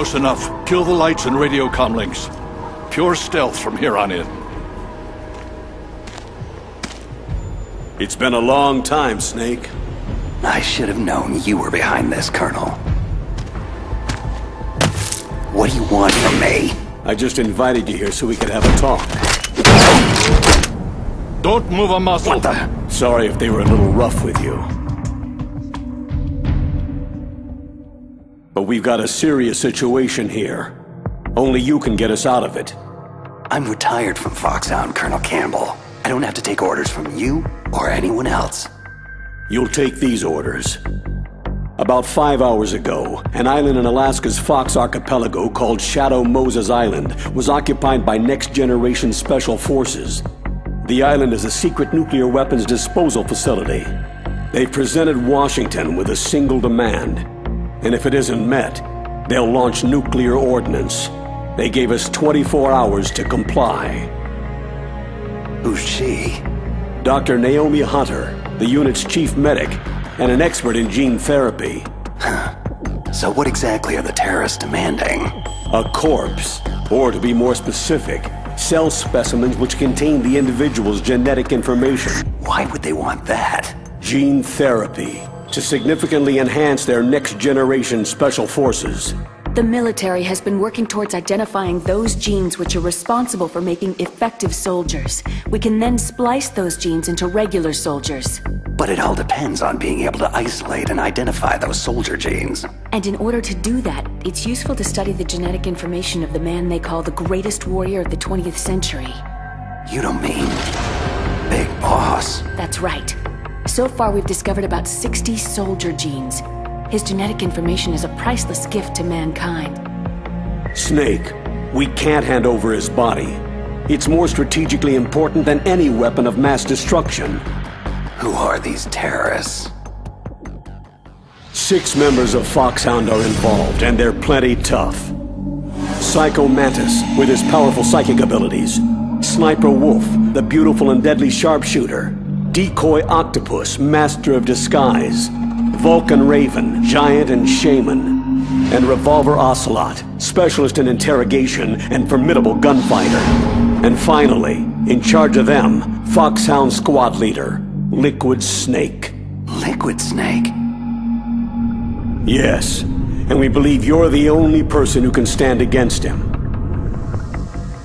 close enough. Kill the lights and radio comm links. Pure stealth from here on in. It's been a long time, Snake. I should have known you were behind this, Colonel. What do you want from me? I just invited you here so we could have a talk. Don't move a muscle. What the? Sorry if they were a little rough with you. But we've got a serious situation here. Only you can get us out of it. I'm retired from Foxhound, Colonel Campbell. I don't have to take orders from you or anyone else. You'll take these orders. About 5 hours ago, an island in Alaska's Fox Archipelago called Shadow Moses Island was occupied by next-generation special forces. The island is a secret nuclear weapons disposal facility. They've presented Washington with a single demand, and if it isn't met, they'll launch nuclear ordnance. They gave us 24 hours to comply. Who's she? Dr. Naomi Hunter, the unit's chief medic, and an expert in gene therapy. So what exactly are the terrorists demanding? A corpse, or to be more specific, cell specimens which contain the individual's genetic information. Why would they want that? Gene therapy, to significantly enhance their next-generation special forces. The military has been working towards identifying those genes which are responsible for making effective soldiers. We can then splice those genes into regular soldiers. But it all depends on being able to isolate and identify those soldier genes. And in order to do that, it's useful to study the genetic information of the man they call the greatest warrior of the 20th century. You don't mean Big Boss? That's right. So far we've discovered about 60 soldier genes. His genetic information is a priceless gift to mankind. Snake, we can't hand over his body. It's more strategically important than any weapon of mass destruction. Who are these terrorists? 6 members of Foxhound are involved, and they're plenty tough. Psycho Mantis, with his powerful psychic abilities. Sniper Wolf, the beautiful and deadly sharpshooter. Decoy Octopus, master of disguise. Vulcan Raven, giant and shaman. And Revolver Ocelot, specialist in interrogation and formidable gunfighter. And finally, in charge of them, Foxhound squad leader, Liquid Snake. Liquid Snake? Yes, and we believe you're the only person who can stand against him.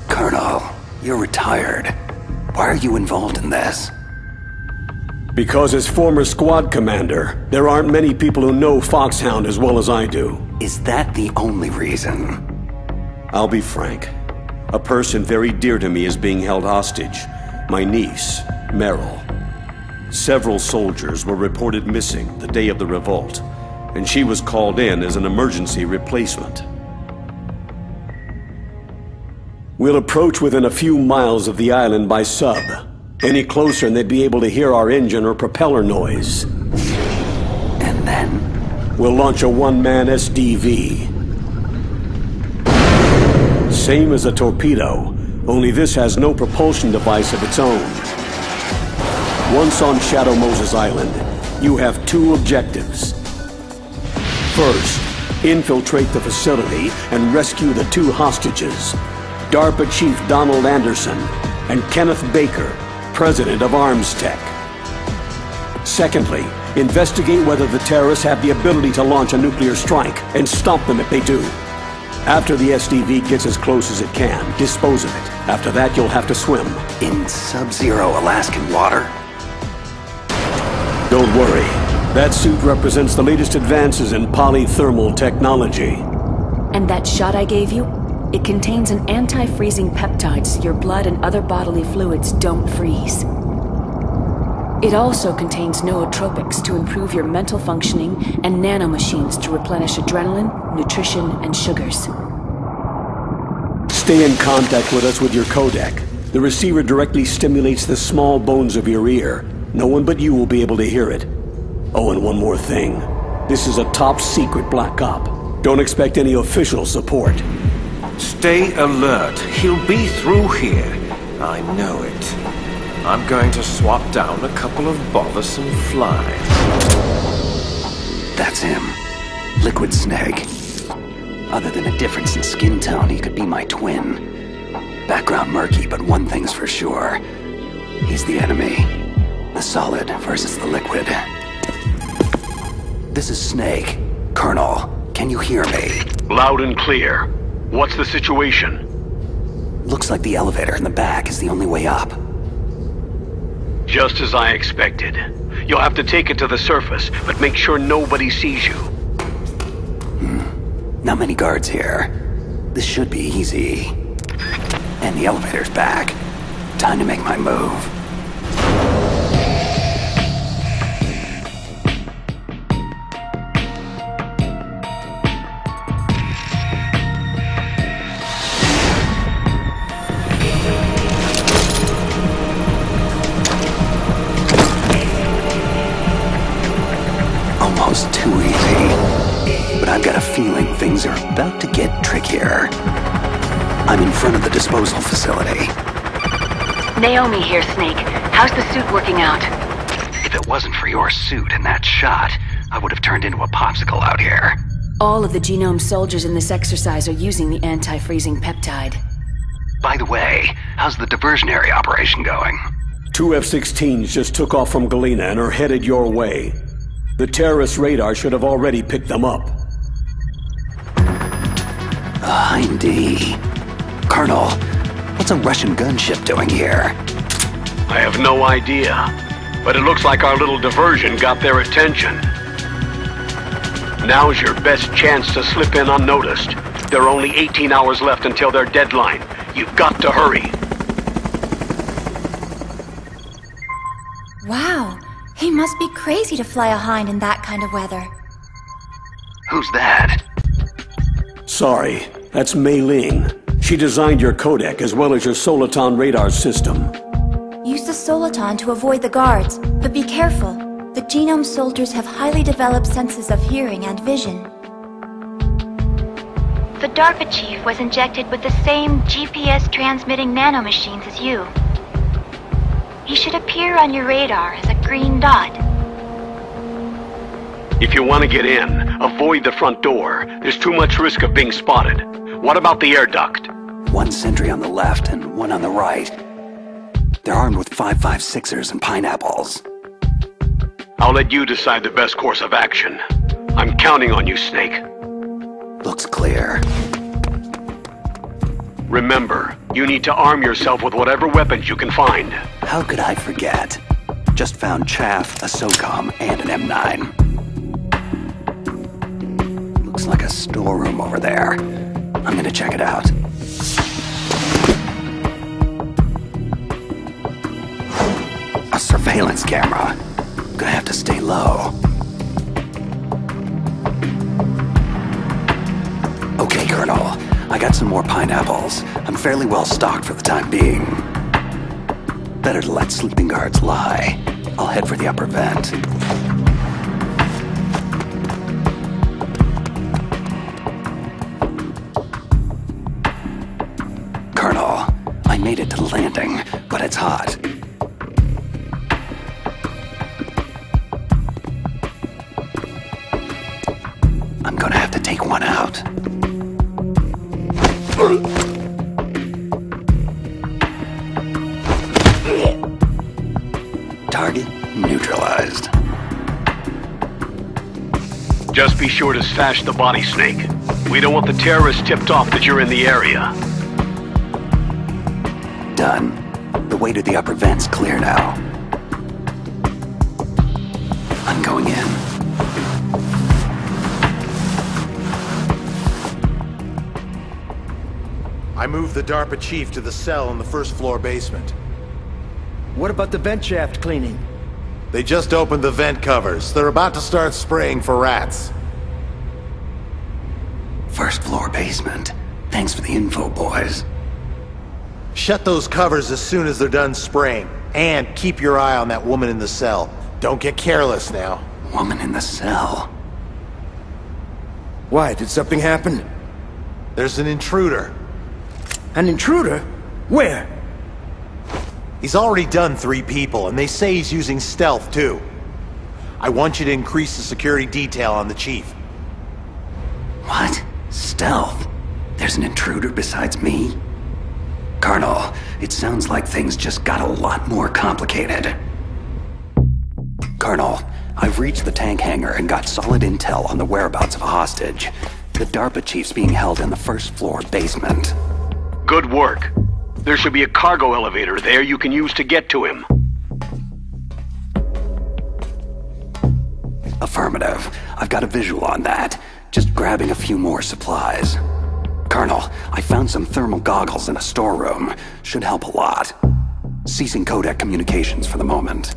Colonel, you're retired. Why are you involved in this? Because as former squad commander, there aren't many people who know Foxhound as well as I do. Is that the only reason? I'll be frank. A person very dear to me is being held hostage. My niece, Meryl. Several soldiers were reported missing the day of the revolt, and she was called in as an emergency replacement. We'll approach within a few miles of the island by sub. Any closer and they'd be able to hear our engine or propeller noise. And then? We'll launch a one-man SDV. Same as a torpedo, only this has no propulsion device of its own. Once on Shadow Moses Island, you have 2 objectives. First, infiltrate the facility and rescue the 2 hostages, Darpa Chief Donald Anderson and Kenneth Baker, President of Arms Tech. Secondly, investigate whether the terrorists have the ability to launch a nuclear strike and stop them if they do. After the SDV gets as close as it can, dispose of it. After that, you'll have to swim. In sub-zero Alaskan water? Don't worry. That suit represents the latest advances in polythermal technology. And that shot I gave you? It contains an anti-freezing peptide so your blood and other bodily fluids don't freeze. It also contains nootropics to improve your mental functioning and nanomachines to replenish adrenaline, nutrition, and sugars. Stay in contact with us with your codec. The receiver directly stimulates the small bones of your ear. No one but you will be able to hear it. Oh, and one more thing. This is a top-secret black op. Don't expect any official support. Stay alert. He'll be through here. I know it. I'm going to swat down a couple of bothersome flies. That's him. Liquid Snake. Other than a difference in skin tone, he could be my twin. Background murky, but one thing's for sure. He's the enemy. The solid versus the liquid. This is Snake. Colonel, can you hear me? Loud and clear. What's the situation? Looks like the elevator in the back is the only way up. Just as I expected. You'll have to take it to the surface, but make sure nobody sees you. Not many guards here. This should be easy. And the elevator's back. Time to make my move. Almost too easy. But I've got a feeling things are about to get trickier. I'm in front of the disposal facility. Naomi here, Snake. How's the suit working out? If it wasn't for your suit and that shot, I would have turned into a popsicle out here. All of the genome soldiers in this exercise are using the anti-freezing peptide. By the way, how's the diversionary operation going? 2 F-16s just took off from Galena and are headed your way. The terrorist radar should have already picked them up. Indeed. Colonel, what's a Russian gunship doing here? I have no idea, but it looks like our little diversion got their attention. Now's your best chance to slip in unnoticed. There are only 18 hours left until their deadline. You've got to hurry. Wow, he must be crazy to fly a Hind in that kind of weather. Who's that? Sorry, that's Mei Ling. She designed your codec as well as your Soliton radar system. Use the Soliton to avoid the guards, but be careful. The genome soldiers have highly developed senses of hearing and vision. The Darpa chief was injected with the same GPS-transmitting nanomachines as you. He should appear on your radar as a green dot. If you want to get in, avoid the front door. There's too much risk of being spotted. What about the air duct? One sentry on the left and one on the right. They're armed with 5.56ers and pineapples. I'll let you decide the best course of action. I'm counting on you, Snake. Looks clear. Remember, you need to arm yourself with whatever weapons you can find. How could I forget? Just found chaff, a SOCOM, and an M9. Looks like a storeroom over there. I'm gonna check it out. A surveillance camera. Gonna have to stay low. Okay, Colonel. I got some more pineapples. I'm fairly well stocked for the time being. Better to let sleeping guards lie. I'll head for the upper vent. Colonel, I made it to the landing, but it's hot. I'm gonna have to take one out. Target neutralized. Just be sure to stash the body, Snake. We don't want the terrorists tipped off that you're in the area. Done. The way to the upper vent's clear now. I'm going in. I moved the Darpa chief to the cell in the first floor basement. What about the vent shaft cleaning? They just opened the vent covers. They're about to start spraying for rats. First floor basement. Thanks for the info, boys. Shut those covers as soon as they're done spraying. And keep your eye on that woman in the cell. Don't get careless now. Woman in the cell. Why, did something happen? There's an intruder. An intruder? Where? He's already done 3 people, and they say he's using stealth, too. I want you to increase the security detail on the chief. What? Stealth? There's an intruder besides me? Colonel, it sounds like things just got a lot more complicated. Colonel, I've reached the tank hangar and got solid intel on the whereabouts of a hostage. The Darpa chief's being held in the first floor basement. Good work. There should be a cargo elevator there you can use to get to him. Affirmative. I've got a visual on that. Just grabbing a few more supplies. Colonel, I found some thermal goggles in a storeroom. Should help a lot. Ceasing codec communications for the moment.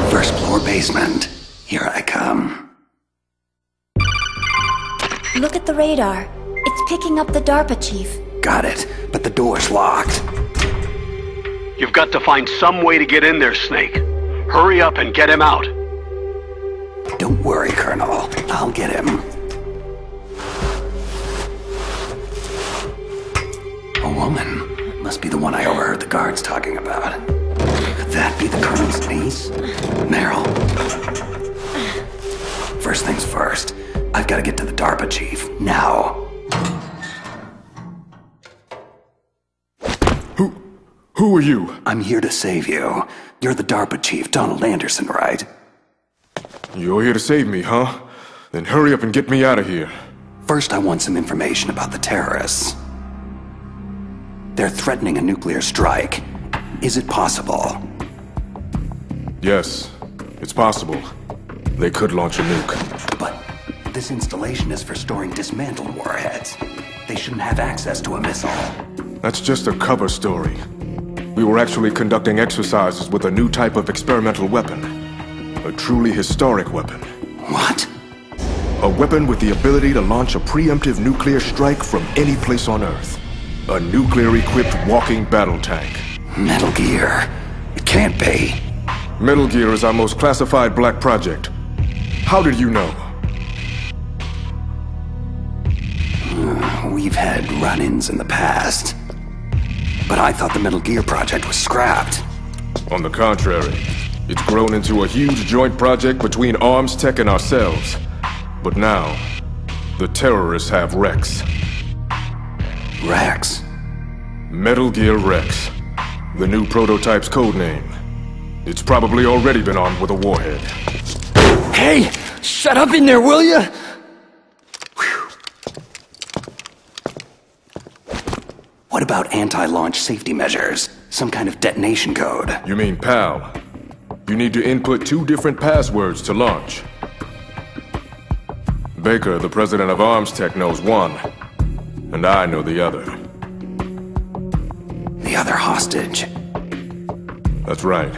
First floor basement. Here I come. Look at the radar. It's picking up the Darpa chief. Got it, but the door's locked. You've got to find some way to get in there, Snake. Hurry up and get him out. Don't worry, Colonel. I'll get him. A woman. Must be the one I overheard the guards talking about. Could that be the Colonel's niece? Meryl? First things first. I've got to get to the Darpa chief. Now. Who are you? I'm here to save you. You're the Darpa chief, Donald Anderson, right? You're here to save me, huh? Then hurry up and get me out of here. First, I want some information about the terrorists. They're threatening a nuclear strike. Is it possible? Yes, it's possible. They could launch a nuke. But this installation is for storing dismantled warheads. They shouldn't have access to a missile. That's just a cover story. We were actually conducting exercises with a new type of experimental weapon. A truly historic weapon. What? A weapon with the ability to launch a preemptive nuclear strike from any place on Earth. A nuclear-equipped walking battle tank. Metal Gear. It can't be. Metal Gear is our most classified black project. How did you know? We've had run-ins in the past. But I thought the Metal Gear project was scrapped. On the contrary, it's grown into a huge joint project between Arms Tech and ourselves. But now, the terrorists have Rex. Rex? Metal Gear Rex. The new prototype's codename. It's probably already been armed with a warhead. Hey! Shut up in there, will ya? What about anti-launch safety measures? Some kind of detonation code? You mean PAL? You need to input 2 different passwords to launch. Baker, the president of Arms Tech, knows one, and I know the other. The other hostage? That's right.